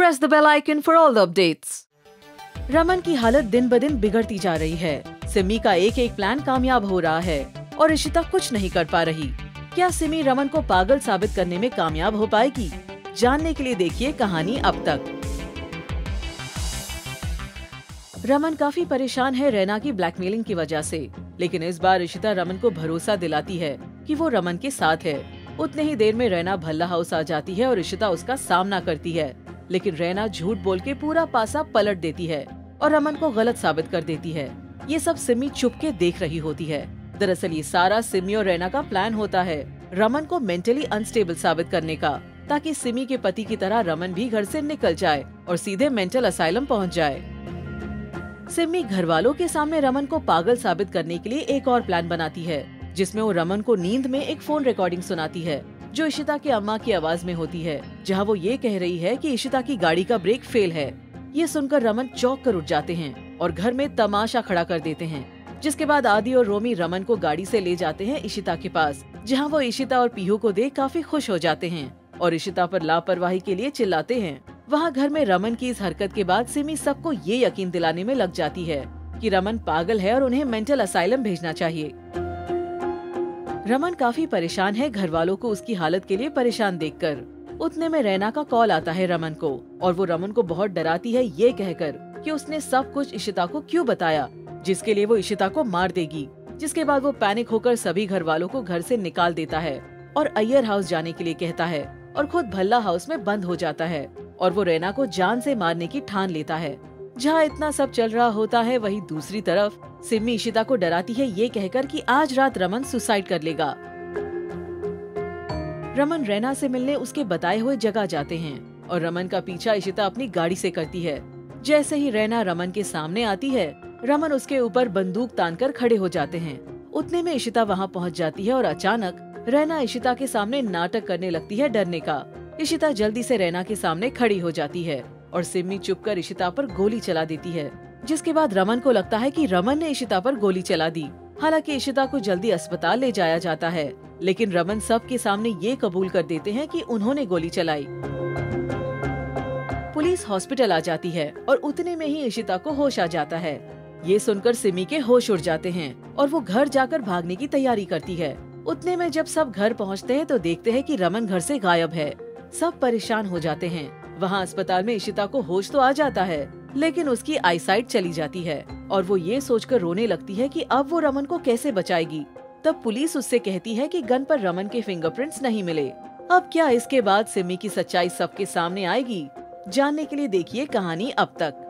press the bell icon for all the updates. Raman की हालत दिन ब दिन बिगड़ती जा रही है। सिमी का एक एक प्लान कामयाब हो रहा है और इशिता कुछ नहीं कर पा रही। क्या सिमी रमन को पागल साबित करने में कामयाब हो पाएगी? जानने के लिए देखिए कहानी अब तक। रमन काफी परेशान है रैना की ब्लैकमेलिंग की वजह से, लेकिन इस बार इशिता रमन को भरोसा दिलाती है कि वो रमन के साथ है। उतने ही देर में रैना भल्ला हाउस आ जाती है और इशिता उसका सामना करती है, लेकिन रैना झूठ बोल के पूरा पासा पलट देती है और रमन को गलत साबित कर देती है। ये सब सिमी चुपके देख रही होती है। दरअसल ये सारा सिमी और रैना का प्लान होता है रमन को मेंटली अनस्टेबल साबित करने का, ताकि सिमी के पति की तरह रमन भी घर से निकल जाए और सीधे मेंटल असाइलम पहुंच जाए। सिमी घर वालों के सामने रमन को पागल साबित करने के लिए एक और प्लान बनाती है, जिसमें वो रमन को नींद में एक फोन रिकॉर्डिंग सुनाती है जो इशिता की अम्मा की आवाज में होती है, जहां वो ये कह रही है कि इशिता की गाड़ी का ब्रेक फेल है। ये सुनकर रमन चौंक कर उठ जाते हैं और घर में तमाशा खड़ा कर देते हैं। जिसके बाद आदि और रोमी रमन को गाड़ी से ले जाते हैं इशिता के पास, जहां वो इशिता और पीहू को देख काफी खुश हो जाते हैं और इशिता पर लापरवाही के लिए चिल्लाते हैं। वहाँ घर में रमन की इस हरकत के बाद सिमी सबको ये यकीन दिलाने में लग जाती है कि रमन पागल है और उन्हें मेंटल असाइलम भेजना चाहिए। रमन काफी परेशान है घर वालों को उसकी हालत के लिए परेशान देखकर। उतने में रैना का कॉल आता है रमन को और वो रमन को बहुत डराती है ये कहकर कि उसने सब कुछ इशिता को क्यों बताया, जिसके लिए वो इशिता को मार देगी। जिसके बाद वो पैनिक होकर सभी घर वालों को घर से निकाल देता है और अय्यर हाउस जाने के लिए कहता है और खुद भल्ला हाउस में बंद हो जाता है और वो रैना को जान से मारने की ठान लेता है। जहाँ इतना सब चल रहा होता है, वहीं दूसरी तरफ सिमी इशिता को डराती है ये कहकर कि आज रात रमन सुसाइड कर लेगा। रमन रैना से मिलने उसके बताए हुए जगह जाते हैं और रमन का पीछा इशिता अपनी गाड़ी से करती है। जैसे ही रैना रमन के सामने आती है, रमन उसके ऊपर बंदूक तानकर खड़े हो जाते हैं। उतने में इशिता वहाँ पहुँच जाती है और अचानक रैना इशिता के सामने नाटक करने लगती है डरने का। इशिता जल्दी से रैना के सामने खड़ी हो जाती है और सिमी चुपकर इशिता पर गोली चला देती है। जिसके बाद रमन को लगता है कि रमन ने इशिता पर गोली चला दी। हालांकि इशिता को जल्दी अस्पताल ले जाया जाता है, लेकिन रमन सबके सामने ये कबूल कर देते हैं कि उन्होंने गोली चलाई। पुलिस हॉस्पिटल आ जाती है और उतने में ही इशिता को होश आ जाता है। ये सुनकर सिमी के होश उड़ जाते हैं और वो घर जाकर भागने की तैयारी करती है। उतने में जब सब घर पहुँचते हैं तो देखते हैं कि रमन घर से गायब है। सब परेशान हो जाते हैं। वहाँ अस्पताल में इशिता को होश तो आ जाता है, लेकिन उसकी आईसाइट चली जाती है और वो ये सोचकर रोने लगती है कि अब वो रमन को कैसे बचाएगी। तब पुलिस उससे कहती है कि गन पर रमन के फिंगरप्रिंट्स नहीं मिले। अब क्या इसके बाद सिमी की सच्चाई सबके सामने आएगी? जानने के लिए देखिए कहानी अब तक।